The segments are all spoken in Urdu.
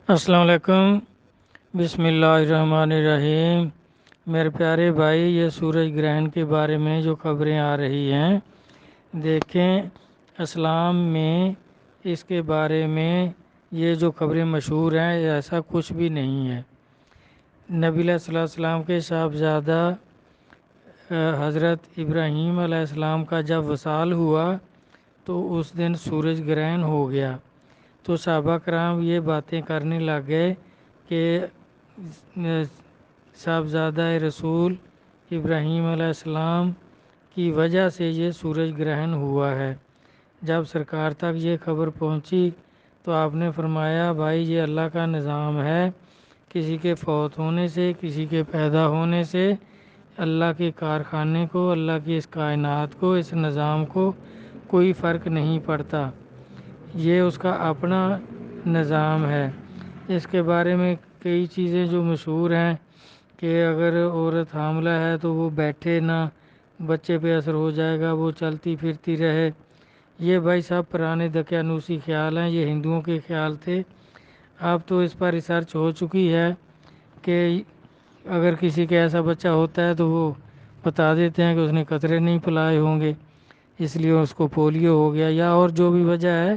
السلام علیکم۔ بسم اللہ الرحمن الرحیم۔ میرے پیارے بھائی، یہ سورج گرہن کے بارے میں جو خبریں آ رہی ہیں، دیکھیں اسلام میں اس کے بارے میں یہ جو خبریں مشہور ہیں، ایسا کچھ بھی نہیں ہے۔ نبی علیہ الصلوۃ والسلام کے صاحبزادہ حضرت ابراہیم علیہ السلام کا جب وصال ہوا تو اس دن سورج گرہن ہو گیا، تو صحابہ کرام یہ باتیں کرنے لگ گئے کہ صاحبزادہ رسول ابراہیم علیہ السلام کی وجہ سے یہ سورج گرہن ہوا ہے۔ جب سرکار تک یہ خبر پہنچی تو آپ نے فرمایا، بھائی یہ اللہ کا نظام ہے، کسی کے فوت ہونے سے، کسی کے پیدا ہونے سے اللہ کے کارخانے کو، اللہ کی اس کائنات کو، اس نظام کو کوئی فرق نہیں پڑتا۔ یہ اس کا اپنا نظام ہے۔ اس کے بارے میں کئی چیزیں جو مشہور ہیں کہ اگر عورت حاملہ ہے تو وہ بیٹھے نہ، بچے پہ اثر ہو جائے گا، وہ چلتی پھرتی رہے۔ یہ بھائی صاحب پرانے دقیانوسی خیال ہیں، یہ ہندوؤں کے خیال تھے۔ اب تو اس پر ریسرچ ہو چکی ہے کہ اگر کسی کا ایسا بچہ ہوتا ہے تو وہ بتا دیتے ہیں کہ اس نے قطرے نہیں پلائے ہوں گے، اس لیے اس کو پولیو ہو گیا، یا اور جو بھی وجہ ہے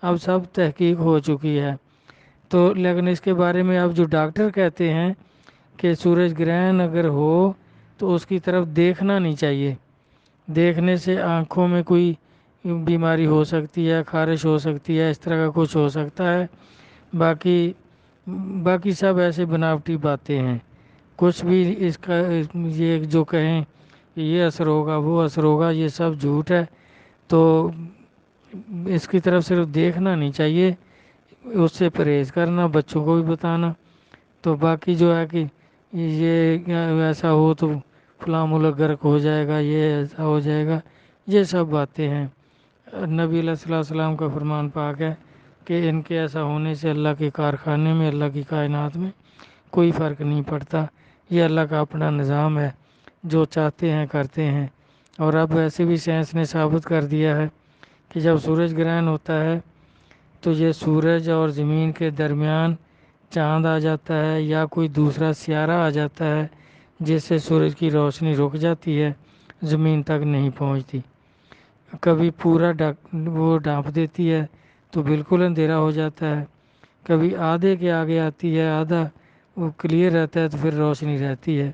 اب سب تحقیق ہو چکی ہے۔ تو لیکن اس کے بارے میں اب جو ڈاکٹر کہتے ہیں کہ سورج گرہن اگر ہو تو اس کی طرف دیکھنا نہیں چاہیے، دیکھنے سے آنکھوں میں کوئی بیماری ہو سکتی ہے، خارش ہو سکتی ہے، اس طرح کا کچھ ہو سکتا ہے۔ باقی سب ایسے بناوٹی باتیں ہیں، کچھ بھی اس کا یہ جو کہیں کہ یہ اثر ہوگا وہ اثر ہوگا، یہ سب جھوٹ ہے۔ تو اس کی طرف صرف دیکھنا نہیں چاہیے، اس سے پرہیز کرنا، بچوں کو بھی بتانا۔ تو باقی جو ہے کہ یہ ایسا ہو تو فلاں ملک غرق ہو جائے گا، یہ ایسا ہو جائے گا، یہ سب باتیں ہیں۔ نبی علیہ الصلوۃ والسلام کا فرمان پاک ہے کہ ان کے ایسا ہونے سے اللہ کے کارخانے میں، اللہ کی کائنات میں کوئی فرق نہیں پڑتا۔ یہ اللہ کا اپنا نظام ہے، جو چاہتے ہیں کرتے ہیں۔ اور اب ویسے بھی سائنس نے ثابت کر دیا ہے کہ جب سورج گرہن ہوتا ہے تو یہ سورج اور زمین کے درمیان چاند آ جاتا ہے یا کوئی دوسرا سیارہ آ جاتا ہے، جس سے سورج کی روشنی رک جاتی ہے، زمین تک نہیں پہنچتی۔ کبھی پورا وہ ڈھانپ دیتی ہے تو بالکل اندھیرا ہو جاتا ہے، کبھی آدھے کے آگے آتی ہے، آدھا وہ کلیئر رہتا ہے تو پھر روشنی رہتی ہے۔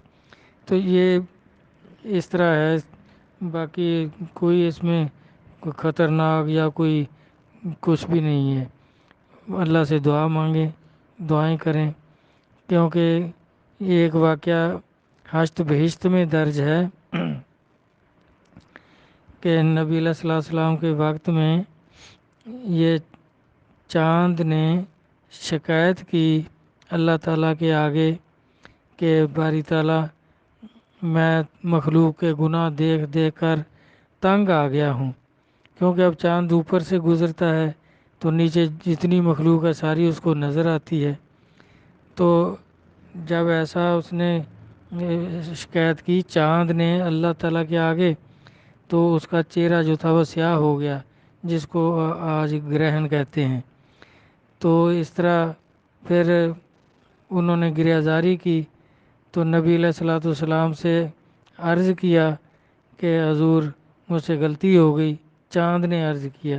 تو یہ اس طرح ہے، باقی کوئی اس میں کوئی خطرناک یا کوئی کچھ بھی نہیں ہے۔ اللہ سے دعا مانگیں، دعائیں کریں، کیونکہ یہ ایک واقعہ حشت بہشت میں درج ہے کہ نبی علیہ الصلوۃ والسلام کے وقت میں یہ چاند نے شکایت کی اللہ تعالیٰ کے آگے کہ باری تعالیٰ میں مخلوق کے گناہ دیکھ دیکھ کر تنگ آ گیا ہوں، کیونکہ اب چاند اوپر سے گزرتا ہے تو نیچے جتنی مخلوق ہے ساری اس کو نظر آتی ہے۔ تو جب ایسا اس نے شکایت کی چاند نے اللہ تعالیٰ کے آگے، تو اس کا چہرہ جو تھا وہ سیاہ ہو گیا، جس کو آج گرہن کہتے ہیں۔ تو اس طرح پھر انہوں نے گریہ زاری کی تو نبی علیہ الصلوۃ والسلام سے عرض کیا کہ حضور مجھ سے غلطی ہو گئی۔ چاند نے عرض کیا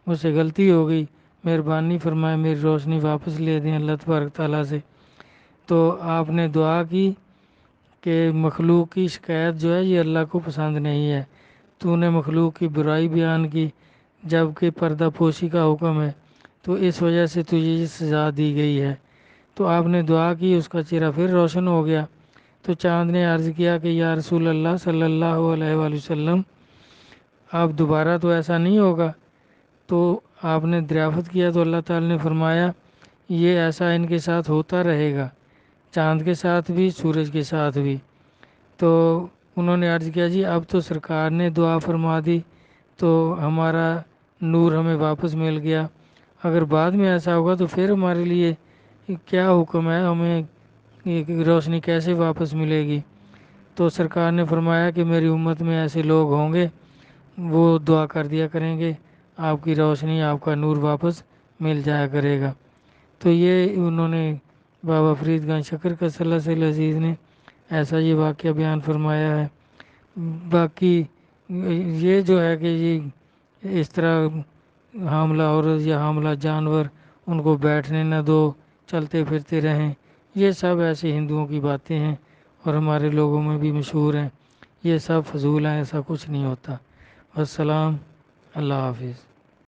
مجھ سے غلطی ہو گئی، مہربانی فرمائے میری روشنی واپس لے دیں اللہ تبارک تعالیٰ سے۔ تو آپ نے دعا کی کہ مخلوق کی شکایت جو ہے یہ اللہ کو پسند نہیں ہے، تو نے مخلوق کی برائی بیان کی جب کہ پردہ پوشی کا حکم ہے، تو اس وجہ سے تجھے یہ سزا دی گئی ہے۔ تو آپ نے دعا کی، اس کا چہرہ پھر روشن ہو گیا۔ تو چاند نے عرض کیا کہ یا رسول اللہ صلی اللہ علیہ وآلہ وسلم، اب دوبارہ تو ایسا نہیں ہوگا؟ تو آپ نے دریافت کیا تو اللہ تعالیٰ نے فرمایا یہ ایسا ان کے ساتھ ہوتا رہے گا، چاند کے ساتھ بھی، سورج کے ساتھ بھی۔ تو انہوں نے عرض کیا جی اب تو سرکار نے دعا فرما دی تو ہمارا نور ہمیں واپس مل گیا، اگر بعد میں ایسا ہوگا تو پھر ہمارے لیے کیا حکم ہے، ہمیں روشنی کیسے واپس ملے گی؟ تو سرکار نے فرمایا کہ میری امت میں ایسے لوگ ہوں گے، وہ دعا کر دیا کریں گے، آپ کی روشنی، آپ کا نور واپس مل جایا کرے گا۔ تو یہ انہوں نے بابا فرید گنج شکر کسلا سے عزیز نے ایسا یہ واقعہ بیان فرمایا ہے۔ باقی یہ جو ہے کہ یہ اس طرح حاملہ عورت یا حاملہ جانور ان کو بیٹھنے نہ دو، چلتے پھرتے رہیں، یہ سب ایسے ہندوؤں کی باتیں ہیں اور ہمارے لوگوں میں بھی مشہور ہیں۔ یہ سب فضول ہیں، ایسا کچھ نہیں ہوتا۔ السلام، اللہ حافظ۔